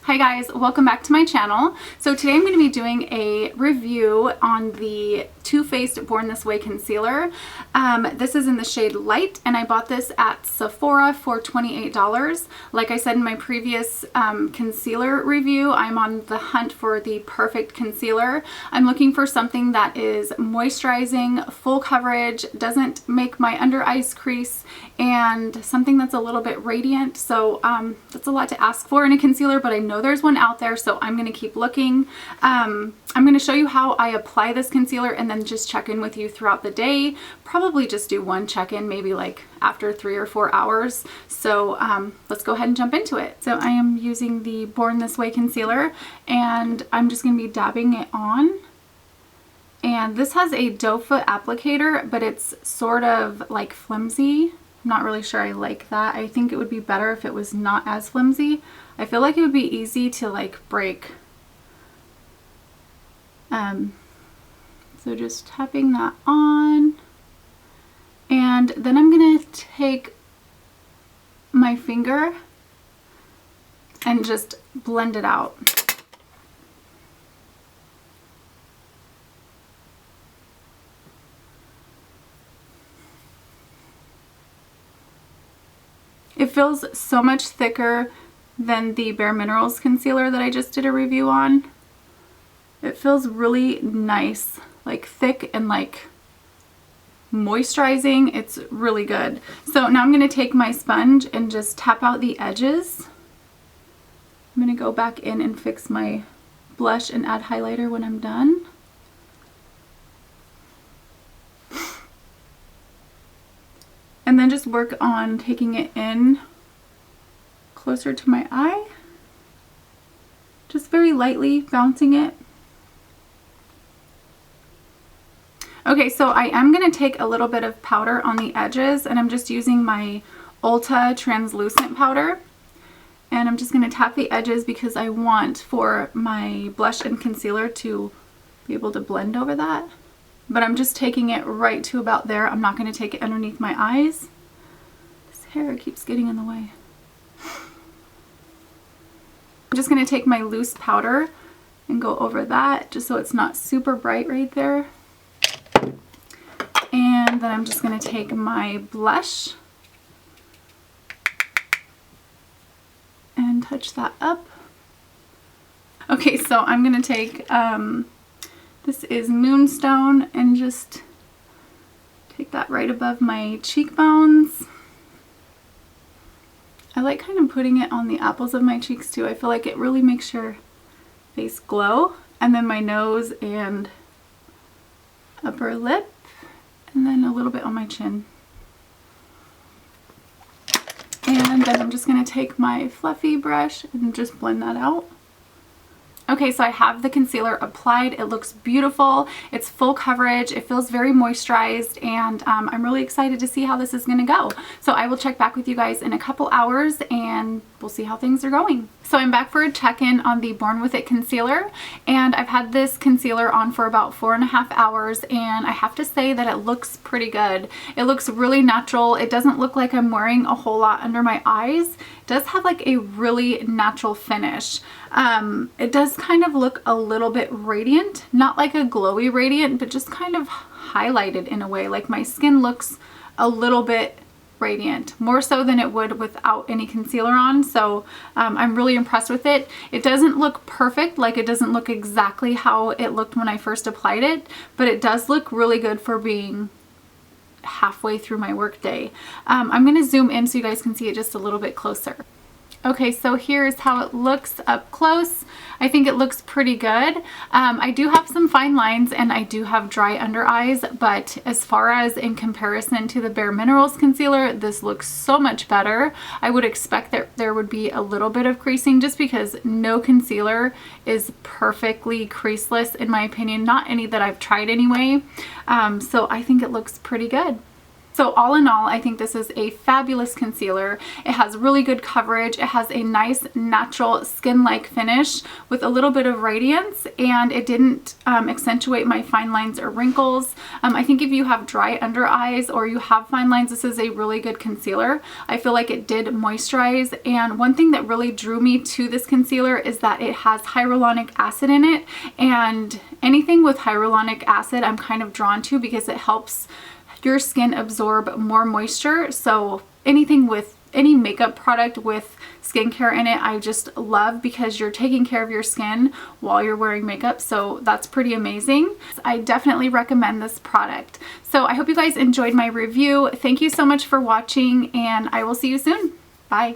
Hi guys, welcome back to my channel. So today I'm going to be doing a review on the Too Faced Born This Way concealer. This is in the shade Light and I bought this at Sephora for $28. Like I said in my previous concealer review, I'm on the hunt for the perfect concealer. I'm looking for something that is moisturizing, full coverage, doesn't make my under eyes crease, and something that's a little bit radiant. So that's a lot to ask for in a concealer, but I know there's one out there, so I'm going to keep looking. I'm going to show you how I apply this concealer and then just check in with you throughout the day. Probably just do one check-in, maybe like after 3 or 4 hours. So let's go ahead and jump into it. So I am using the Born This Way concealer and I'm just going to be dabbing it on. And this has a doe foot applicator, but it's sort of like flimsy. I'm not really sure I like that. I think it would be better if it was not as flimsy. I feel like it would be easy to like break. So just tapping that on. And then I'm gonna take my finger and just blend it out. It feels so much thicker than the Bare Minerals concealer that I just did a review on. It feels really nice, like thick and like moisturizing. It's really good. So now I'm going to take my sponge and just tap out the edges. I'm going to go back in and fix my blush and add highlighter when I'm done. And then just work on taking it in closer to my eye. Just very lightly bouncing it. Okay, so I am going to take a little bit of powder on the edges and I'm just using my Ulta translucent powder. And I'm just going to tap the edges because I want for my blush and concealer to be able to blend over that. But I'm just taking it right to about there. I'm not going to take it underneath my eyes. This hair keeps getting in the way. I'm just going to take my loose powder and go over that just so it's not super bright right there. And then I'm just going to take my blush and touch that up. Okay, so I'm going to take, this is Moonstone, and just take that right above my cheekbones. I like kind of putting it on the apples of my cheeks too. I feel like it really makes your face glow. And then my nose and upper lip. And then a little bit on my chin. And then I'm just going to take my fluffy brush and just blend that out. Okay, so I have the concealer applied. It looks beautiful. It's full coverage. It feels very moisturized, and I'm really excited to see how this is going to go. So I will check back with you guys in a couple hours and we'll see how things are going. So I'm back for a check-in on the Born With It concealer, and I've had this concealer on for about 4.5 hours, and I have to say that it looks pretty good. It looks really natural. It doesn't look like I'm wearing a whole lot under my eyes. It does have like a really natural finish. It does kind of look a little bit radiant, not like a glowy radiant, but just kind of highlighted in a way. Like my skin looks a little bit radiant, more so than it would without any concealer on. So I'm really impressed with it. It doesn't look perfect, like it doesn't look exactly how it looked when I first applied it, but it does look really good for being halfway through my work day. I'm going to zoom in so you guys can see it just a little bit closer. Okay, so here's how it looks up close. I think it looks pretty good. I do have some fine lines and I do have dry under eyes, but as far as in comparison to the Bare Minerals concealer, this looks so much better. I would expect that there would be a little bit of creasing just because no concealer is perfectly creaseless in my opinion, not any that I've tried anyway. So I think it looks pretty good. So all in all, I think this is a fabulous concealer. It has really good coverage. It has a nice natural skin-like finish with a little bit of radiance, and it didn't accentuate my fine lines or wrinkles. I think if you have dry under eyes or you have fine lines, this is a really good concealer. I feel like it did moisturize, and one thing that really drew me to this concealer is that it has hyaluronic acid in it, and anything with hyaluronic acid I'm kind of drawn to because it helps your skin absorb more moisture. So anything with any makeup product with skincare in it, I just love, because you're taking care of your skin while you're wearing makeup. So that's pretty amazing. I definitely recommend this product. So I hope you guys enjoyed my review. Thank you so much for watching, and I will see you soon. Bye.